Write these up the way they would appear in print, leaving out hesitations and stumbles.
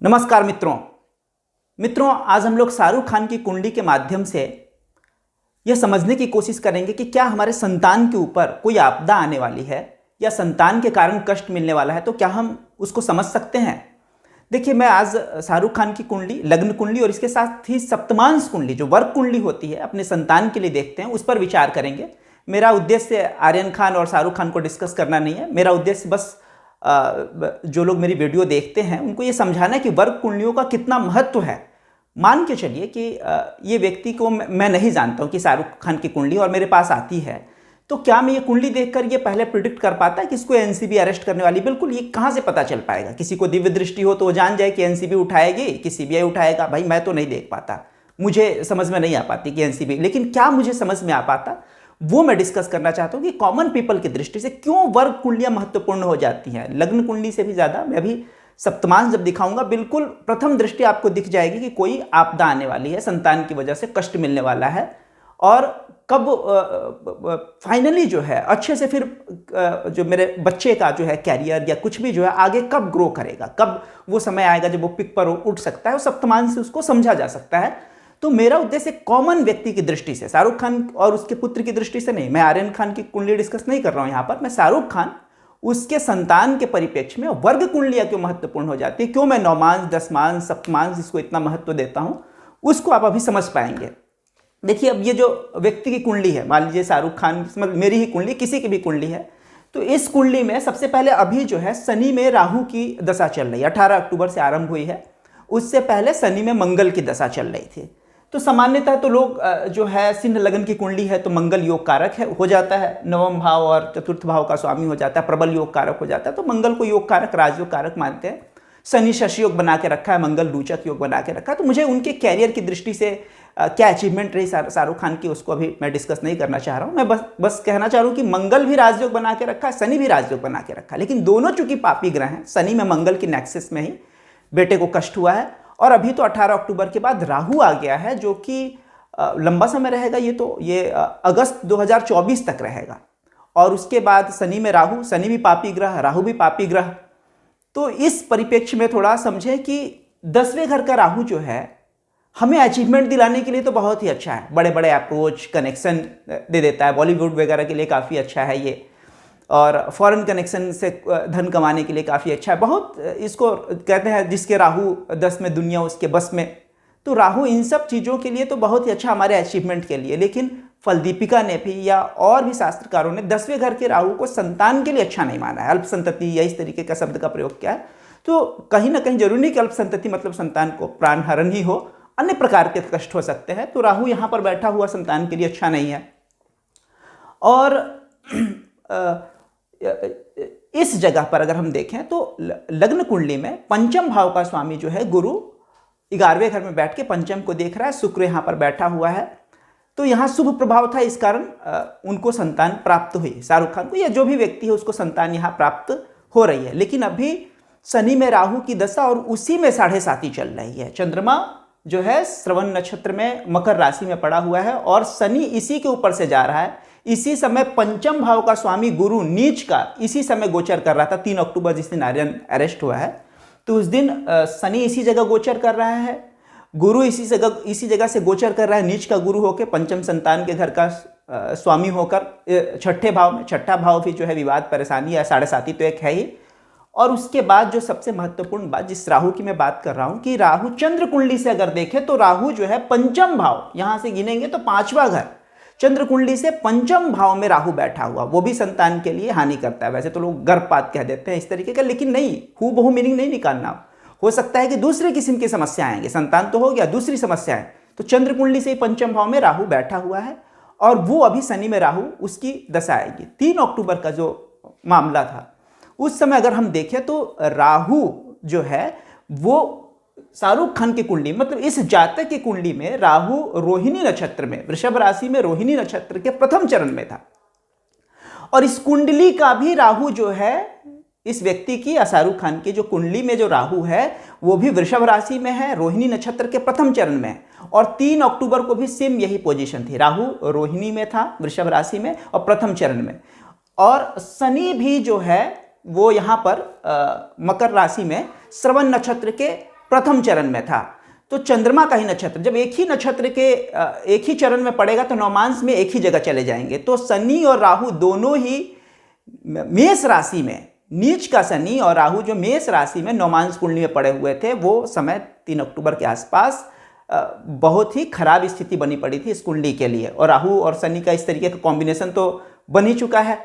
नमस्कार मित्रों आज हम लोग शाहरुख खान की कुंडली के माध्यम से यह समझने की कोशिश करेंगे कि क्या हमारे संतान के ऊपर कोई आपदा आने वाली है या संतान के कारण कष्ट मिलने वाला है, तो क्या हम उसको समझ सकते हैं। देखिए, मैं आज शाहरुख खान की कुंडली, लग्न कुंडली और इसके साथ ही सप्तमांश कुंडली जो वर्क कुंडली होती है अपने संतान के लिए देखते हैं, उस पर विचार करेंगे। मेरा उद्देश्य आर्यन खान और शाहरुख खान को डिस्कस करना नहीं है। मेरा उद्देश्य बस जो लोग मेरी वीडियो देखते हैं उनको ये समझाना है कि वर्ग कुंडलियों का कितना महत्व है। मान के चलिए कि ये व्यक्ति को मैं नहीं जानता हूँ कि शाहरुख खान की कुंडली और मेरे पास आती है, तो क्या मैं ये कुंडली देखकर ये पहले प्रिडिक्ट कर पाता है कि इसको एनसीबी अरेस्ट करने वाली? बिल्कुल, ये कहाँ से पता चल पाएगा? किसी को दिव्य दृष्टि हो तो वो जान जाए कि एनसीबी उठाएगी कि सीबीआई उठाएगा। भाई मैं तो नहीं देख पाता, मुझे समझ में नहीं आ पाती कि एनसीबी, लेकिन क्या मुझे समझ में आ पाता वो मैं डिस्कस करना चाहता हूं कि कॉमन पीपल की दृष्टि से क्यों वर्ग कुंडलियां महत्वपूर्ण हो जाती हैं। लग्न कुंडली से भी ज्यादा मैं अभी सप्तमांश जब दिखाऊंगा, बिल्कुल प्रथम दृष्टि आपको दिख जाएगी कि कोई आपदा आने वाली है, संतान की वजह से कष्ट मिलने वाला है, और कब फाइनली जो है अच्छे से फिर जो मेरे बच्चे का जो है कैरियर या कुछ भी जो है आगे कब ग्रो करेगा, कब वो समय आएगा जब वो पिक पर उठ सकता है, वो सप्तमांश से उसको समझा जा सकता है। तो मेरा उद्देश्य कॉमन व्यक्ति की दृष्टि से, शाहरुख खान और उसके पुत्र की दृष्टि से नहीं। मैं आर्यन खान की कुंडली डिस्कस नहीं कर रहा हूं यहां पर। मैं शाहरुख खान, उसके संतान के परिप्रेक्ष्य में वर्ग कुंडलियां क्यों महत्वपूर्ण हो जाती है, क्यों मैं नौमांश, दसमांश, सप्तमांश इसको इतना महत्व देता हूं, उसको आप अभी समझ पाएंगे। देखिए, अब ये जो व्यक्ति की कुंडली है, मान लीजिए शाहरुख खान, मतलब मेरी ही कुंडली, किसी की भी कुंडली है, तो इस कुंडली में सबसे पहले अभी जो है शनि में राहु की दशा चल रही है। 18 अक्टूबर से आरंभ हुई है। उससे पहले शनि में मंगल की दशा चल रही थी। तो सामान्यतः तो लोग जो है सिंह लगन की कुंडली है तो मंगल योग कारक है, हो जाता है, नवम भाव और चतुर्थ भाव का स्वामी हो जाता है, प्रबल योग कारक हो जाता है, तो मंगल को योग कारक, राजयोग कारक मानते हैं। शनि शशि योग बना के रखा है, मंगल रूचक योग बना के रखा है। तो मुझे उनके कैरियर की दृष्टि से क्या अचीवमेंट रही शाहरुख खान की, उसको अभी मैं डिस्कस नहीं करना चाह रहा हूँ। मैं बस कहना चाह रहा हूँ कि मंगल भी राजयोग बना के रखा है, शनि भी राजयोग बना के रखा है, लेकिन दोनों चूंकि पापी ग्रह हैं, शनि में मंगल की नेक्सस में ही बेटे को कष्ट हुआ है, और अभी तो 18 अक्टूबर के बाद राहु आ गया है जो कि लंबा समय रहेगा। ये अगस्त 2024 तक रहेगा, और उसके बाद शनि में राहु, शनि भी पापी ग्रह, राहु भी पापी ग्रह। तो इस परिप्रेक्ष्य में थोड़ा समझें कि 10वें घर का राहु जो है हमें अचीवमेंट दिलाने के लिए तो बहुत ही अच्छा है, बड़े बड़े अप्रोच, कनेक्शन दे देता है, बॉलीवुड वगैरह के लिए काफ़ी अच्छा है ये, और फॉरेन कनेक्शन से धन कमाने के लिए काफ़ी अच्छा है। बहुत इसको कहते हैं जिसके राहु 10 में दुनिया उसके बस में, तो राहु इन सब चीज़ों के लिए तो बहुत ही अच्छा, हमारे अचीवमेंट के लिए। लेकिन फलदीपिका ने भी या और भी शास्त्रकारों ने 10वें घर के राहु को संतान के लिए अच्छा नहीं माना है, अल्प संतति या इस तरीके का शब्द का प्रयोग किया है। तो कहीं ना कहीं जरूरी नहीं कि अल्प संतति मतलब संतान को प्राण हरण ही हो, अन्य प्रकार के कष्ट हो सकते हैं। तो राहु यहाँ पर बैठा हुआ संतान के लिए अच्छा नहीं है। और इस जगह पर अगर हम देखें तो लग्न कुंडली में पंचम भाव का स्वामी जो है गुरु 11वें घर में बैठ के पंचम को देख रहा है, शुक्र यहाँ पर बैठा हुआ है, तो यहाँ शुभ प्रभाव था, इस कारण उनको संतान प्राप्त हुई, शाहरुख खान को या जो भी व्यक्ति है उसको संतान यहाँ प्राप्त हो रही है। लेकिन अभी शनि में राहु की दशा और उसी में 7.5 चल रही है। चंद्रमा जो है श्रवण नक्षत्र में मकर राशि में पड़ा हुआ है और शनि इसी के ऊपर से जा रहा है। इसी समय पंचम भाव का स्वामी गुरु नीच का इसी समय गोचर कर रहा था। 3 अक्टूबर जिस दिन आर्यन अरेस्ट हुआ है, तो उस दिन शनि इसी जगह गोचर कर रहा है, गुरु इसी जगह से गोचर कर रहा है, नीच का गुरु होकर, पंचम संतान के घर का स्वामी होकर, छठे भाव में। छठा भाव भी जो है विवाद, परेशानी या 7.5 तो एक है ही। और उसके बाद जो सबसे महत्वपूर्ण बात, जिस राहु की मैं बात कर रहा हूं, कि राहु चंद्र कुंडली से अगर देखें तो राहु जो है पंचम भाव, यहां से गिनेंगे तो 5वां घर, चंद्र कुंडली से पंचम भाव में राहु बैठा हुआ, वो भी संतान के लिए हानि करता है। वैसे तो लोग गर्भपात कह देते हैं इस तरीके का, लेकिन नहीं, हूबहू मीनिंग नहीं निकालना। हो सकता है कि दूसरे किस्म की समस्या आएंगे, संतान तो हो गया, दूसरी समस्या है। तो चंद्र कुंडली से पंचम भाव में राहु बैठा हुआ है, और वो अभी शनि में राहु, उसकी दशा आएगी। 3 अक्टूबर का जो मामला था उस समय अगर हम देखें तो राहु जो है वो शाहरुख खान की कुंडली, मतलब इस जातक की कुंडली में राहु रोहिणी नक्षत्र में, वृषभ राशि में रोहिणी नक्षत्र के प्रथम चरण में था। और इस कुंडली का भी राहु जो है, इस व्यक्ति की या शाहरुख खान की जो कुंडली में जो राहु है वो भी वृषभ राशि में है, रोहिणी नक्षत्र के प्रथम चरण में है। और 3 अक्टूबर को भी सेम यही पोजीशन थी, राहु रोहिणी में था, वृषभ राशि में और प्रथम चरण में। और शनि भी जो है वो यहाँ पर मकर राशि में श्रवण नक्षत्र के प्रथम चरण में था। तो चंद्रमा का ही नक्षत्र जब एक ही नक्षत्र के एक ही चरण में पड़ेगा तो नवमांश में एक ही जगह चले जाएंगे। तो शनि और राहु दोनों ही मेष राशि में, नीच का शनि और राहु जो मेष राशि में नवमांश कुंडली में पड़े हुए थे, वो समय 3 अक्टूबर के आसपास बहुत ही खराब स्थिति बनी पड़ी थी इस कुंडली के लिए। और राहु और शनि का इस तरीके का कॉम्बिनेशन तो बन ही चुका है।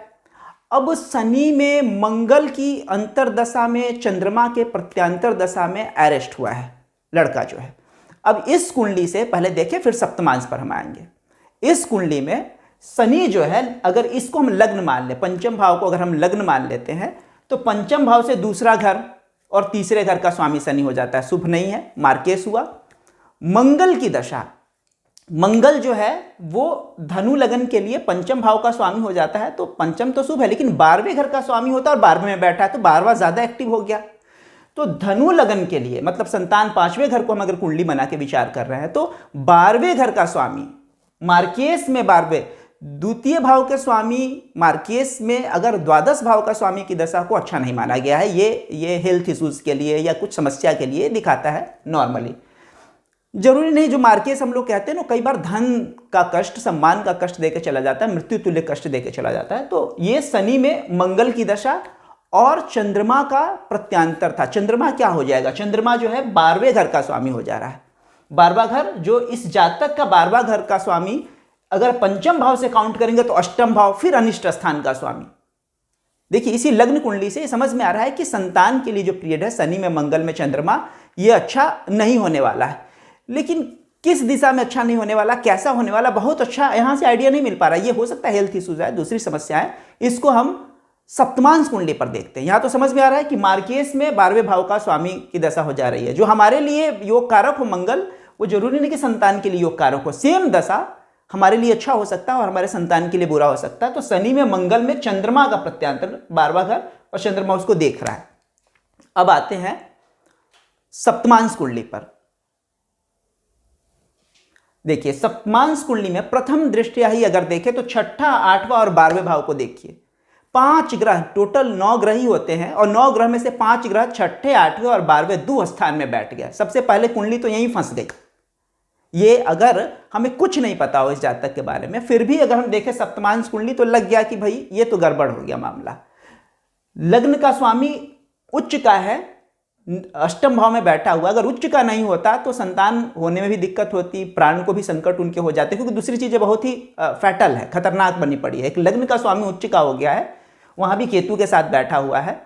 अब शनि में मंगल की अंतरदशा में चंद्रमा के प्रत्यांतर दशा में अरेस्ट हुआ है लड़का जो है। अब इस कुंडली से पहले देखें फिर सप्तमांश पर हम आएंगे। इस कुंडली में शनि जो है, अगर इसको हम लग्न मान ले, पंचम भाव को अगर हम लग्न मान लेते हैं तो पंचम भाव से दूसरा घर और तीसरे घर का स्वामी शनि हो जाता है, शुभ नहीं है, मार्केश हुआ। मंगल की दशा, मंगल जो है वो धनु लगन के लिए पंचम भाव का स्वामी हो जाता है। तो पंचम तो शुभ है लेकिन 12वें घर का स्वामी होता है और 12वें में बैठा है तो 12वां ज्यादा एक्टिव हो गया। तो धनु लगन के लिए मतलब संतान 5वें घर को हम अगर कुंडली बना के विचार कर रहे हैं तो 12वें घर का स्वामी मार्केश में 12वें, द्वितीय भाव के स्वामी मार्केश में अगर द्वादश भाव का स्वामी की दशा को अच्छा नहीं माना गया है। ये हेल्थ इश्यूज के लिए या कुछ समस्या के लिए दिखाता है नॉर्मली। जरूरी नहीं, जो मार्केश हम लोग कहते हैं ना, कई बार धन का कष्ट, सम्मान का कष्ट देके चला जाता है, मृत्यु तुल्य कष्ट देके चला जाता है। तो ये शनि में मंगल की दशा और चंद्रमा का प्रत्यांतर था। चंद्रमा क्या हो जाएगा, चंद्रमा जो है 12वें घर का स्वामी हो जा रहा है। 12वां घर जो इस जातक का 12वां घर का स्वामी अगर पंचम भाव से काउंट करेंगे तो अष्टम भाव, फिर अनिष्ट स्थान का स्वामी। देखिए इसी लग्न कुंडली से समझ में आ रहा है कि संतान के लिए जो पीरियड है शनि में मंगल में चंद्रमा, ये अच्छा नहीं होने वाला है। लेकिन किस दिशा में अच्छा नहीं होने वाला, कैसा होने वाला, बहुत अच्छा यहां से आइडिया नहीं मिल पा रहा। ये हो सकता है हेल्थ इश्यूज है, दूसरी समस्या है, इसको हम सप्तमांश कुंडली पर देखते हैं। यहां तो समझ में आ रहा है कि मार्केश में 12वें भाव का स्वामी की दशा हो जा रही है। जो हमारे लिए योग कारक हो मंगल, वो जरूरी नहीं कि संतान के लिए योग कारक हो। सेम दशा हमारे लिए अच्छा हो सकता है और हमारे संतान के लिए बुरा हो सकता है। तो शनि में मंगल में चंद्रमा का प्रत्यांतर 12वां घर और चंद्रमा उसको देख रहा है। अब आते हैं सप्तमांश कुंडली पर। देखिए सप्तमांश कुंडली में प्रथम दृष्टया ही अगर देखें तो छठा, 8वां और 12वें भाव को देखिए। 5 ग्रह, टोटल 9 ग्रह ही होते हैं और 9 ग्रह में से 5 ग्रह छठे, 8वें और 12वें दो स्थान में बैठ गया। सबसे पहले कुंडली तो यहीं फंस गई। ये अगर हमें कुछ नहीं पता हो इस जातक के बारे में, फिर भी अगर हम देखें सप्तमांश कुंडली तो लग गया कि भाई ये तो गड़बड़ हो गया मामला। लग्न का स्वामी उच्च का है, अष्टम भाव में बैठा हुआ। अगर उच्च का नहीं होता तो संतान होने में भी दिक्कत होती, प्राण को भी संकट उनके हो जाते, क्योंकि दूसरी चीजें बहुत ही फैटल है, खतरनाक बनी पड़ी है। एक लग्न का स्वामी उच्च का हो गया है, वहां भी केतु के साथ बैठा हुआ है।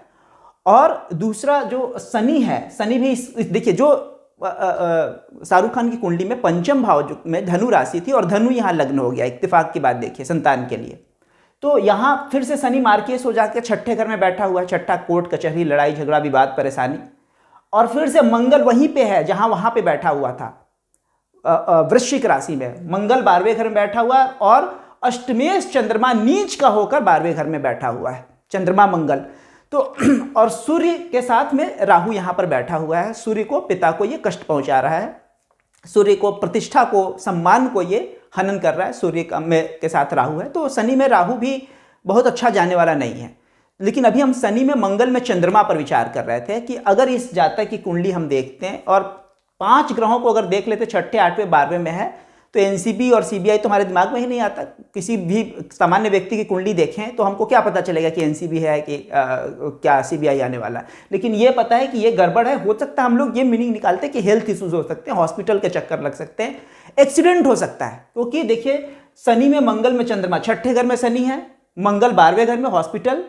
और दूसरा जो शनि है, शनि भी देखिए जो शाहरुख खान की कुंडली में पंचम भाव में धनु राशि थी और धनु यहां लग्न हो गया, इत्तेफाक की बात देखिए संतान के लिए। तो यहां फिर से शनि मार्केश हो जाकर छठे घर में बैठा हुआ है। छठा कोर्ट कचहरी, लड़ाई झगड़ा, विवाद, परेशानी। और फिर से मंगल वहीं पे है जहां वहां पे बैठा हुआ था वृश्चिक राशि में। मंगल 12वें घर में बैठा हुआ है और अष्टमेश चंद्रमा नीच का होकर 12वें घर में बैठा हुआ है, चंद्रमा मंगल। तो और सूर्य के साथ में राहु यहां पर बैठा हुआ है। सूर्य को, पिता को ये कष्ट पहुंचा रहा है, सूर्य को, प्रतिष्ठा को, सम्मान को ये हनन कर रहा है। सूर्य के साथ राहु है, तो शनि में राहु भी बहुत अच्छा जाने वाला नहीं है। लेकिन अभी हम शनि में मंगल में चंद्रमा पर विचार कर रहे थे कि अगर इस जातक की कुंडली हम देखते हैं और 5 ग्रहों को अगर देख लेते, छठे, 8वें, 12वें में है, तो एनसीबी और सीबीआई तो हमारे दिमाग में ही नहीं आता। किसी भी सामान्य व्यक्ति की कुंडली देखें तो हमको क्या पता चलेगा कि एनसीबी है कि क्या सीबीआई आने वाला है। लेकिन ये पता है कि ये गड़बड़ है। हो सकता है हम लोग ये मीनिंग निकालते हैं कि हेल्थ इश्यूज हो सकते हैं, हॉस्पिटल के चक्कर लग सकते हैं, एक्सीडेंट हो सकता है। क्योंकि देखिए शनि में मंगल में चंद्रमा, छठे घर में शनि है, मंगल 12वें घर में, हॉस्पिटल,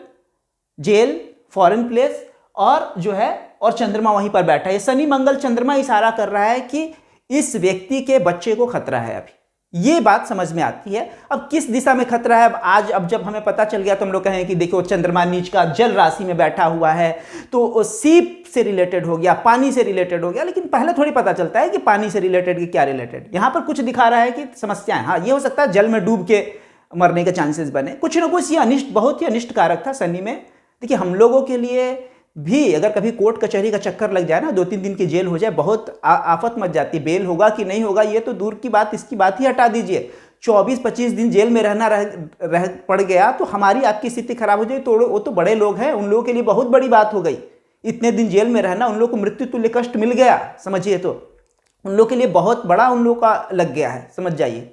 जेल, फॉरेन प्लेस और जो है और चंद्रमा वहीं पर बैठा है। शनि मंगल चंद्रमा इशारा कर रहा है कि इस व्यक्ति के बच्चे को खतरा है। अभी ये बात समझ में आती है। अब किस दिशा में खतरा है, अब जब हमें पता चल गया तो हम लोग कहें कि देखो चंद्रमा नीच का जल राशि में बैठा हुआ है तो सीप से रिलेटेड हो गया, पानी से रिलेटेड हो गया। लेकिन पहले थोड़ी पता चलता है कि पानी से रिलेटेड कि क्या रिलेटेड। यहां पर कुछ दिखा रहा है कि समस्याएं, हाँ ये हो सकता है जल में डूब के मरने के चांसेस बने, कुछ ना कुछ। ये अनिष्ट, बहुत ही अनिष्ट कारक था शनि में। देखिए हम लोगों के लिए भी अगर कभी कोर्ट कचहरी का चक्कर लग जाए ना, 2-3 दिन की जेल हो जाए, बहुत आफत मच जाती है। बेल होगा कि नहीं होगा ये तो दूर की बात, इसकी बात ही हटा दीजिए। 24-25 दिन जेल में रहना पड़ गया तो हमारी आपकी स्थिति खराब हो जाए तो वो तो बड़े लोग हैं, उन लोगों के लिए बहुत बड़ी बात हो गई। इतने दिन जेल में रहना, उन लोग को मृत्यु तुल्य कष्ट मिल गया, समझिए तो उन लोग के लिए बहुत बड़ा उन लोग का लग गया है, समझ जाइए।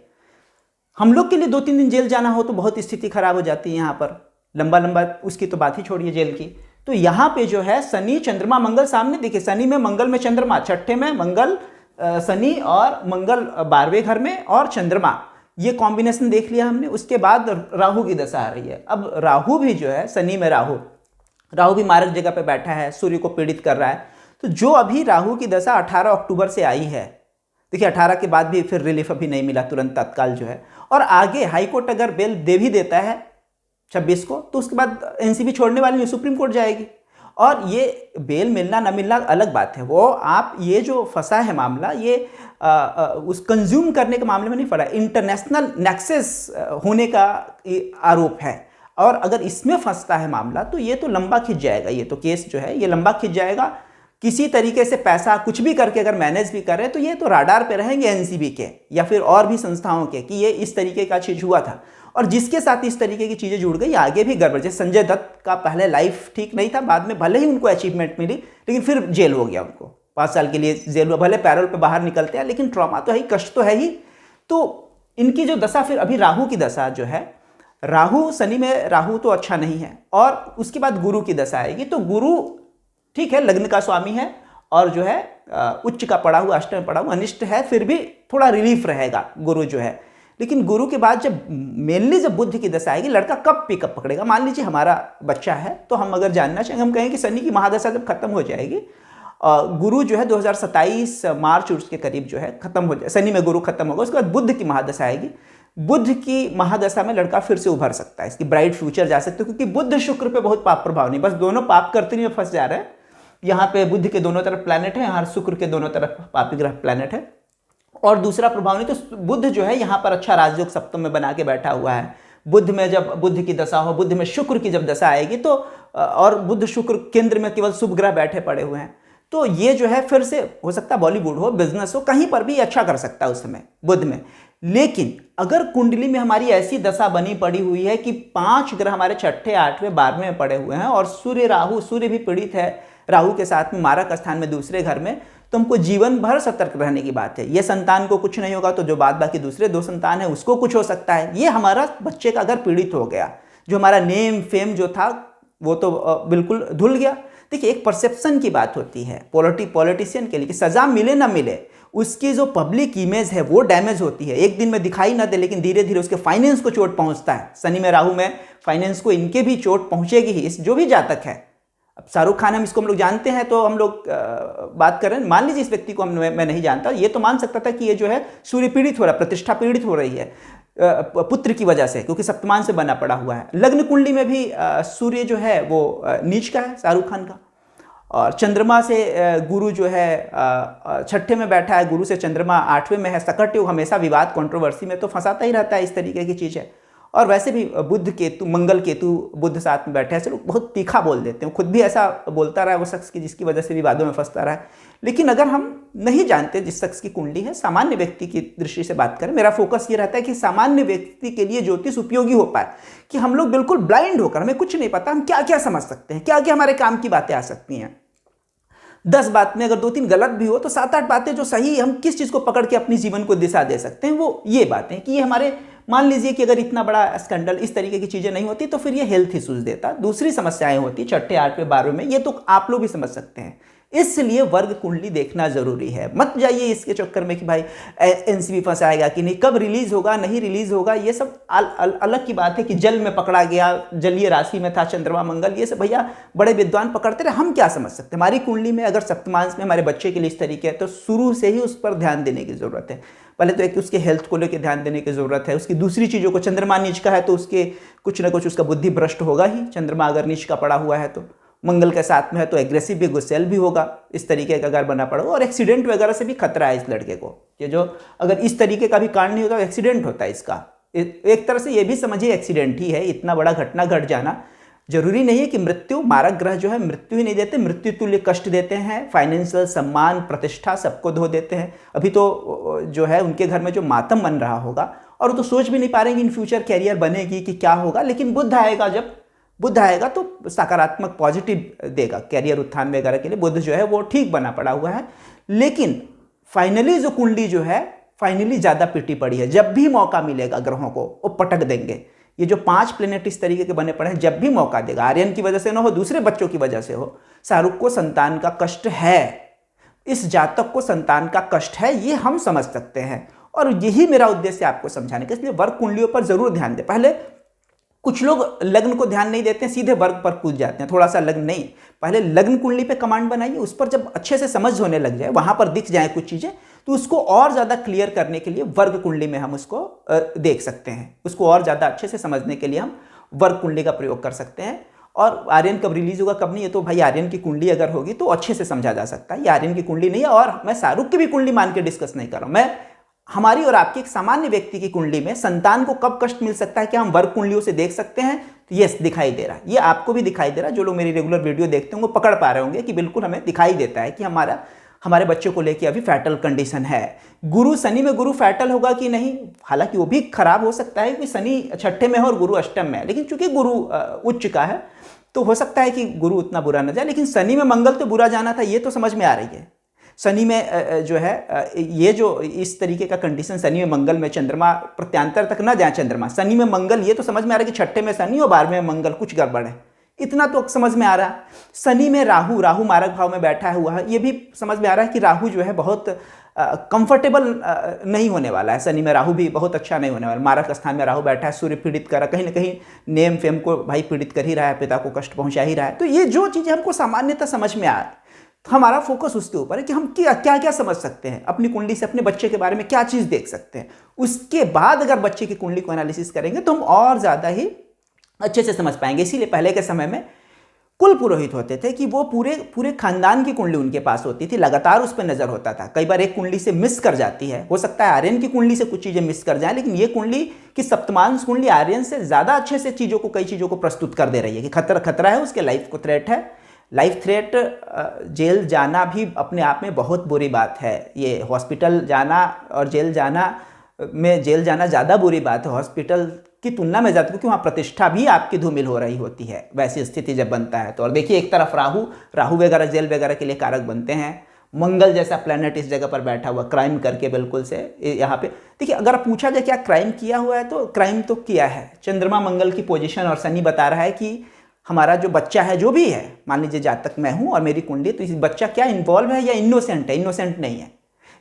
हम लोग के लिए 2-3 दिन जेल जाना हो तो बहुत स्थिति खराब हो जाती है यहाँ पर, लंबा लंबा उसकी तो बात ही छोड़िए जेल की। तो यहाँ पे जो है शनि चंद्रमा मंगल सामने देखिए, शनि में मंगल में चंद्रमा, छठे में मंगल शनि और मंगल 12वें घर में और चंद्रमा, ये कॉम्बिनेशन देख लिया हमने। उसके बाद राहु की दशा आ रही है। अब राहु भी जो है, शनि में राहु भी मारक जगह पे बैठा है, सूर्य को पीड़ित कर रहा है। तो जो अभी राहु की दशा 18 अक्टूबर से आई है, देखिए 18 के बाद भी फिर रिलीफ अभी नहीं मिला तुरंत तत्काल जो है, और आगे हाईकोर्ट अगर बेल दे भी देता है 26 को, तो उसके बाद एनसीबी छोड़ने वाली नहीं, सुप्रीम कोर्ट जाएगी। और ये बेल मिलना ना मिलना अलग बात है, वो आप ये जो फंसा है मामला, ये उस कंज्यूम करने के मामले में नहीं पड़ा, इंटरनेशनल नेक्सस होने का आरोप है। और अगर इसमें फंसता है मामला तो ये तो लंबा खिंच जाएगा, ये तो केस जो है ये लंबा खिंच जाएगा। किसी तरीके से पैसा कुछ भी करके अगर मैनेज भी करें तो ये तो राडार पे रहेंगे एनसीबी के या फिर और भी संस्थाओं के कि ये इस तरीके का चीज हुआ था। और जिसके साथ इस तरीके की चीजें जुड़ गई आगे भी गड़बड़। जैसे संजय दत्त का पहले लाइफ ठीक नहीं था, बाद में भले ही उनको अचीवमेंट मिली लेकिन फिर जेल हो गया, उनको 5 साल के लिए जेल हुआ, भले पैरोल पे बाहर निकलते हैं लेकिन ट्रॉमा तो है ही, कष्ट तो है ही। तो इनकी जो दशा, फिर अभी राहु की दशा जो है, राहु शनि में, राहु तो अच्छा नहीं है, और उसके बाद गुरु की दशा आएगी। तो गुरु ठीक है, लग्न का स्वामी है और जो है उच्च का पड़ा हुआ, अष्टम में पड़ा हुआ, अनिष्ट है, फिर भी थोड़ा रिलीफ रहेगा गुरु जो है। लेकिन गुरु के बाद जब मेनली जब बुध की दशा आएगी, लड़का कब पिकअप पकड़ेगा। मान लीजिए हमारा बच्चा है तो हम अगर जानना चाहेंगे, हम कहें कि शनि की महादशा जब खत्म हो जाएगी, गुरु जो है 2027 मार्च उसके करीब जो है खत्म हो जाए, शनि में गुरु खत्म होगा, उसके बाद बुध की महादशा आएगी। बुध की महादशा में लड़का फिर से उभर सकता है, इसकी ब्राइट फ्यूचर जा सकते हो, क्योंकि बुध शुक्र पे बहुत पाप प्रभाव नहीं, बस दोनों पाप करते नहीं फंस जा रहे हैं। यहाँ पे बुध के दोनों तरफ प्लैनेट है, यहाँ शुक्र के दोनों तरफ पापी ग्रह प्लैनेट है, और दूसरा प्रभाव नहीं। तो बुध जो है यहाँ पर अच्छा राजयोग सप्तम में बना के बैठा हुआ है। बुध में जब बुध की दशा हो, बुध में शुक्र की जब दशा आएगी तो, और बुध शुक्र केंद्र में केवल शुभ ग्रह बैठे पड़े हुए हैं, तो ये जो है फिर से हो सकता है बॉलीवुड हो, बिजनेस हो, कहीं पर भी अच्छा कर सकता है उस समय बुध में। लेकिन अगर कुंडली में हमारी ऐसी दशा बनी पड़ी हुई है कि 5 ग्रह हमारे छठे, 8वें, 12वें में पड़े हुए हैं, और सूर्य भी पीड़ित है राहु के साथ में मारक स्थान में दूसरे घर में, तो हमको जीवन भर सतर्क रहने की बात है। ये संतान को कुछ नहीं होगा तो जो बाद बाकी दूसरे 2 संतान है उसको कुछ हो सकता है। ये हमारा बच्चे का अगर पीड़ित हो गया, जो हमारा नेम फेम जो था वो तो बिल्कुल धुल गया। देखिए एक परसेप्शन की बात होती है पॉलिटिशियन के लिए कि सजा मिले ना मिले, उसकी जो पब्लिक इमेज है वो डैमेज होती है। एक दिन में दिखाई ना दे लेकिन धीरे धीरे उसके फाइनेंस को चोट पहुंचता है। शनि में राहु में फाइनेंस को इनके भी चोट पहुंचेगी ही, इस जो भी जातक है। अब शाहरुख खान हम लोग जानते हैं तो हम लोग बात करें, मान लीजिए इस व्यक्ति को मैं नहीं जानता, ये तो मान सकता था कि ये जो है सूर्य पीड़ित हो रहा है, प्रतिष्ठा पीड़ित हो रही है पुत्र की वजह से, क्योंकि सप्तमान से बना पड़ा हुआ है। लग्न कुंडली में भी सूर्य जो है वो नीच का है शाहरुख खान का, और चंद्रमा से गुरु जो है छठे में बैठा है, गुरु से चंद्रमा 8वें में है। सकट योग हमेशा विवाद कंट्रोवर्सी में तो फंसाता ही रहता है, इस तरीके की चीज़ है। और वैसे भी बुध केतु, मंगल केतु बुध साथ में बैठे हैं, लोग बहुत तीखा बोल देते हैं, खुद भी ऐसा बोलता रहा है वो शख्स की जिसकी वजह से विवादों में फंसता रहा है। लेकिन अगर हम नहीं जानते जिस शख्स की कुंडली है, सामान्य व्यक्ति की दृष्टि से बात करें, मेरा फोकस ये रहता है कि सामान्य व्यक्ति के लिए ज्योतिष उपयोगी हो पाए, कि हम लोग बिल्कुल ब्लाइंड होकर, हमें कुछ नहीं पता, हम क्या क्या समझ सकते हैं, क्या क्या हमारे काम की बातें आ सकती हैं। 10 बात में अगर 2-3 गलत भी हो तो 7-8 बातें जो सही, हम किस चीज़ को पकड़ के अपनी जीवन को दिशा दे सकते हैं, वो ये बातें कि ये हमारे, मान लीजिए कि अगर इतना बड़ा स्कैंडल, इस तरीके की चीज़ें नहीं होती तो फिर ये हेल्थ इश्यूज देता, दूसरी समस्याएं होती छठे, 8वें, 12वें में, ये तो आप लोग भी समझ सकते हैं। इसलिए वर्ग कुंडली देखना जरूरी है। मत जाइए इसके चक्कर में कि भाई एनसीबी फंसाएगा कि नहीं, कब रिलीज होगा, नहीं रिलीज होगा, ये सब अलग की बात है। कि जल में पकड़ा गया, जलीय राशि में था चंद्रमा मंगल, ये सब भैया बड़े विद्वान पकड़ते रहे, हम क्या समझ सकते हैं। हमारी कुंडली में अगर सप्तमांश में हमारे बच्चे के लिए इस तरीके है तो शुरू से ही उस पर ध्यान देने की जरूरत है। पहले तो एक उसके हेल्थ को लेकर ध्यान देने की जरूरत है, उसकी दूसरी चीज़ों को, चंद्रमा नीच का है तो उसके कुछ ना कुछ उसका बुद्धि भ्रष्ट होगा ही, चंद्रमा अगर नीच का पड़ा हुआ है तो। मंगल के साथ में है तो एग्रेसिव भी, गुस्सैल भी होगा, इस तरीके का अगर बना पड़ा हो। और एक्सीडेंट वगैरह से भी खतरा है इस लड़के को, कि जो अगर इस तरीके का भी कांड नहीं होता तो एक्सीडेंट होता है इसका। एक तरह से ये भी समझिए एक्सीडेंट ही है, इतना बड़ा घटना घट जाना। जरूरी नहीं है कि मृत्यु, मारक ग्रह जो है मृत्यु ही नहीं देते, मृत्यु तुल्य कष्ट देते हैं, फाइनेंशियल, सम्मान, प्रतिष्ठा सबको धो देते हैं। अभी तो जो है उनके घर में जो मातम बन रहा होगा, और वो तो सोच भी नहीं पा रहे इन फ्यूचर कैरियर बनेगी कि क्या होगा। लेकिन बुध आएगा जब, बुध आएगा तो सकारात्मक पॉजिटिव देगा, कैरियर उत्थान वगैरह के लिए बुध जो है वो ठीक बना पड़ा हुआ है। लेकिन फाइनली जो कुंडली जो है फाइनली ज़्यादा पिटी पड़ी है। जब भी मौका मिलेगा ग्रहों को वो पटक देंगे। ये जो 5 प्लेनेट इस तरीके के बने पड़े हैं, जब भी मौका देगा, आर्यन की वजह से ना हो, दूसरे बच्चों की वजह से हो, शाहरुख को संतान का कष्ट है, इस जातक को संतान का कष्ट है, ये हम समझ सकते हैं। और यही मेरा उद्देश्य आपको समझाने का, इसलिए वर्ग कुंडलियों पर जरूर ध्यान दें। पहले कुछ लोग लग्न को ध्यान नहीं देते हैं, सीधे वर्ग पर कूद जाते हैं। थोड़ा सा लग्न नहीं, पहले लग्न कुंडली पे कमांड बनाइए, उस पर जब अच्छे से समझ होने लग जाए, वहां पर दिख जाए कुछ चीजें, तो उसको और ज्यादा क्लियर करने के लिए वर्ग कुंडली में हम उसको देख सकते हैं। उसको और ज्यादा अच्छे से समझने के लिए हम वर्ग कुंडली का प्रयोग कर सकते हैं। और आर्यन कब रिलीज होगा कब नहीं है तो भाई आर्यन की कुंडली अगर होगी तो अच्छे से समझा जा सकता है। ये आर्यन की कुंडली नहीं है, और मैं शाहरुख की भी कुंडली मान के डिस्कस नहीं कर रहा हूं। मैं हमारी और आपकी एक सामान्य व्यक्ति की कुंडली में संतान को कब कष्ट मिल सकता है क्या हम वर्ग कुंडलियों से देख सकते हैं? तो यस, दिखाई दे रहा है। ये आपको भी दिखाई दे रहा है। जो लोग मेरी रेगुलर वीडियो देखते होंगे पकड़ पा रहे होंगे कि बिल्कुल हमें दिखाई देता है कि हमारे बच्चों को लेके अभी फैटल कंडीशन है। गुरु शनि में गुरु फैटल होगा कि नहीं, हालांकि वो भी खराब हो सकता है कि शनि छठे में है और गुरु अष्टम में है, लेकिन चूंकि गुरु उच्च का है तो हो सकता है कि गुरु उतना बुरा न जाए। लेकिन शनि में मंगल तो बुरा जाना था, ये तो समझ में आ रही है। शनि में जो है ये जो इस तरीके का कंडीशन, शनि में मंगल में चंद्रमा प्रत्यांतर तक ना जाए, चंद्रमा शनि में मंगल, ये तो समझ में आ रहा है कि छठे में शनि और 12वें में मंगल, कुछ गड़बड़ है, इतना तो समझ में आ रहा है। शनि में राहु मारक भाव में बैठा हुआ है, ये भी समझ में आ रहा है कि राहु जो है बहुत कंफर्टेबल नहीं होने वाला है। शनि में राहु भी बहुत अच्छा नहीं होने वाला। मारक स्थान में राहु बैठा है, सूर्य पीड़ित कर रहा है, कहीं ना कहीं नेम फेम को भाई पीड़ित कर ही रहा है, पिता को कष्ट पहुंचा ही रहा है। तो ये जो चीज़ें हमको सामान्यतः समझ में आ, तो हमारा फोकस उसके ऊपर है कि हम क्या क्या समझ सकते हैं अपनी कुंडली से, अपने बच्चे के बारे में क्या चीज़ देख सकते हैं। उसके बाद अगर बच्चे की कुंडली को एनालिसिस करेंगे तो हम और ज़्यादा ही अच्छे से समझ पाएंगे। इसीलिए पहले के समय में कुल पुरोहित होते थे कि वो पूरे खानदान की कुंडली उनके पास होती थी, लगातार उस पर नजर होता था। कई बार एक कुंडली से मिस कर जाती है, हो सकता है आर्यन की कुंडली से कुछ चीजें मिस कर जाएं, लेकिन ये कुंडली की सप्तमांश कुंडली आर्यन से ज्यादा अच्छे से कई चीजों को प्रस्तुत कर दे रही है कि खतरा है, उसके लाइफ को थ्रेट है। लाइफ थ्रेट, जेल जाना भी अपने आप में बहुत बुरी बात है। ये हॉस्पिटल जाना और जेल जाना ज़्यादा बुरी बात है हॉस्पिटल की तुलना में ज़्यादा, क्योंकि वहाँ प्रतिष्ठा भी आपकी धूमिल हो रही होती है वैसी स्थिति जब बनता है तो। और देखिए एक तरफ राहु वगैरह जेल वगैरह के लिए कारक बनते हैं, मंगल जैसा प्लैनेट इस जगह पर बैठा हुआ क्राइम करके बिल्कुल से यहाँ पे। देखिए अगर पूछा जाए क्या क्राइम किया हुआ है तो क्राइम तो किया है। चंद्रमा मंगल की पोजीशन और शनि बता रहा है कि हमारा जो बच्चा है, जो भी है, मान लीजिए जातक मैं हूँ और मेरी कुंडली, तो इस बच्चा क्या इन्वॉल्व है या इनोसेंट है? इनोसेंट नहीं है,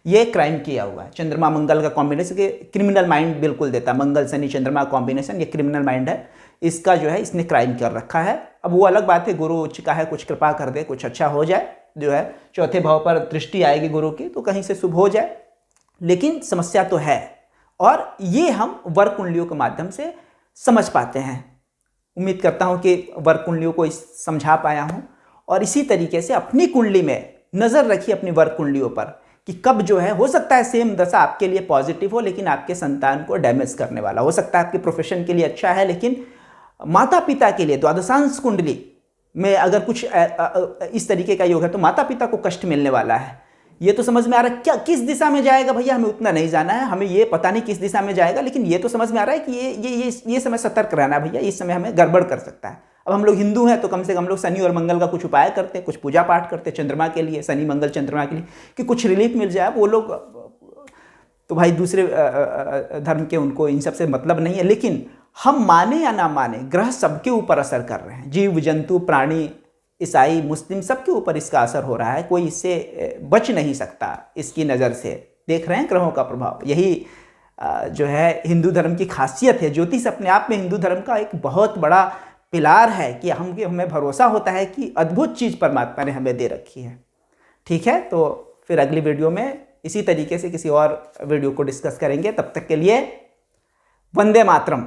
ये क्राइम किया हुआ है। चंद्रमा मंगल का कॉम्बिनेशन के क्रिमिनल माइंड बिल्कुल देता है। मंगल शनि चंद्रमा कॉम्बिनेशन ये क्रिमिनल माइंड है, इसका जो है इसने क्राइम कर रखा है। अब वो अलग बात है, गुरु उच्च का है, कुछ कृपा कर दे, कुछ अच्छा हो जाए, जो है चौथे भाव पर दृष्टि आएगी गुरु की तो कहीं से शुभ हो जाए, लेकिन समस्या तो है। और ये हम वर्ग कुंडलियों के माध्यम से समझ पाते हैं। उम्मीद करता हूं कि वर्ग कुंडलियों को समझा पाया हूं। और इसी तरीके से अपनी कुंडली में नजर रखिए, अपनी वर्ग कुंडलियों पर, कि कब जो है, हो सकता है सेम दशा आपके लिए पॉजिटिव हो लेकिन आपके संतान को डैमेज करने वाला हो सकता है। आपके प्रोफेशन के लिए अच्छा है लेकिन माता पिता के लिए द्वादशांश कुंडली में अगर कुछ इस तरीके का योग है तो माता पिता को कष्ट मिलने वाला है। ये तो समझ में आ रहा है। क्या किस दिशा में जाएगा भैया हमें उतना नहीं जाना है, हमें ये पता नहीं किस दिशा में जाएगा, लेकिन ये तो समझ में आ रहा है कि ये समय सतर्क रहना है भैया, इस समय हमें गड़बड़ कर सकता है। अब हम लोग हिंदू हैं तो कम से कम हम लोग शनि और मंगल का कुछ उपाय करते हैं, कुछ पूजा पाठ करते हैं चंद्रमा के लिए, शनि मंगल चंद्रमा के लिए, कि कुछ रिलीफ मिल जाए। वो लोग तो भाई दूसरे धर्म के, उनको इन सब से मतलब नहीं है। लेकिन हम माने या ना माने, ग्रह सबके ऊपर असर कर रहे हैं, जीव जंतु प्राणी, ईसाई मुस्लिम सबके ऊपर इसका असर हो रहा है। कोई इससे बच नहीं सकता इसकी नज़र से। देख रहे हैं ग्रहों का प्रभाव। यही जो है हिंदू धर्म की खासियत है। ज्योतिष अपने आप में हिंदू धर्म का एक बहुत बड़ा पिलार है कि हमें भरोसा होता है कि अद्भुत चीज़ परमात्मा ने हमें दे रखी है। ठीक है, तो फिर अगली वीडियो में इसी तरीके से किसी और वीडियो को डिस्कस करेंगे। तब तक के लिए वंदे मातरम।